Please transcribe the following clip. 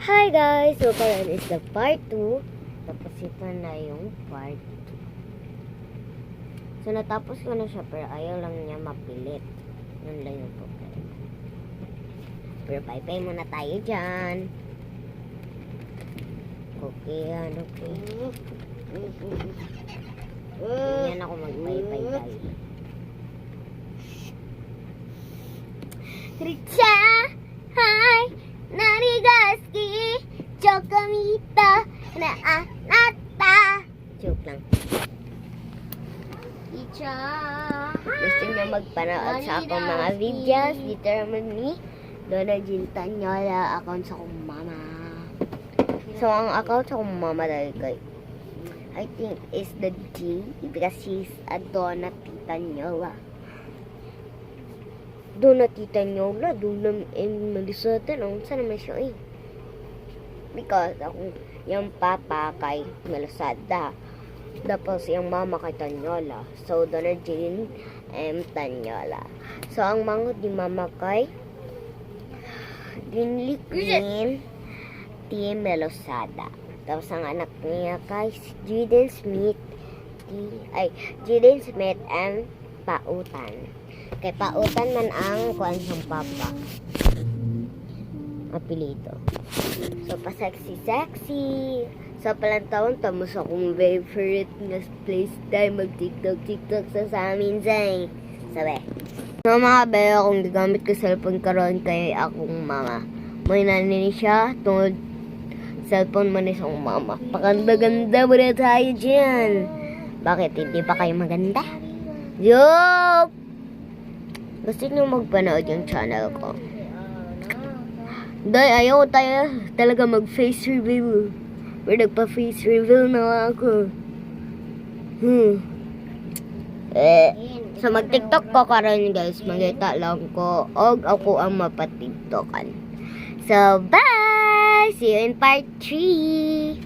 Hi guys! So, karon is the part 2. Tapos ito na yung part 2. So, natapos ko na siya pero ayaw lang niya mapilit. Yun lang yung problema. Pero bye-bye muna tayo dyan. Okay, yan. Okay. Ganyan ako mag-bye-bye tayo. Richa! Hi! Narigaski! Chokamita! Naanata! Joke lang. Richa! Gusto niyo magpanood sa akong mga videos? Determine me. Donna Gintanyola, account sa akong mama. So, ang account sa akong mama dahil kay I think is the D because she's a Donna Titanyola. Donna Titanyola, Donna Melisota, no? Saan naman siya eh? Because ako, yung papa kay Melisada. Tapos yung mama kay Tanyola. So, Donna Jean Tanyola. So, ang mga di mama kay Dinley Queen T. Melisada. Tapos ang anak niya kay Jaden Smith Jaden Smith and Pautan. Kay Pautan man ang kuan siyang papa. Apelido. So, pa-sexy. So, palang taon, tamos akong favorite nga place tayo mag-tiktok sa amin, Zay. Sabi. So, mga bayo, kung gigamit ko cellphone karon kay akong mama. May nanini siya, tungod cellphone man isang mama. Pakanda-ganda mo na tayo dyan. Bakit? Hindi ba kayo maganda? Joke! Gusto nyo magpanood yung channel ko. Dahil ayaw tayo talaga mag-face reveal. Pero nagpa-face reveal na ako. So mag-tiktok ko karon guys. Magkita lang ko. Og ako ang mapatiktokan. So bye! See you in part 3!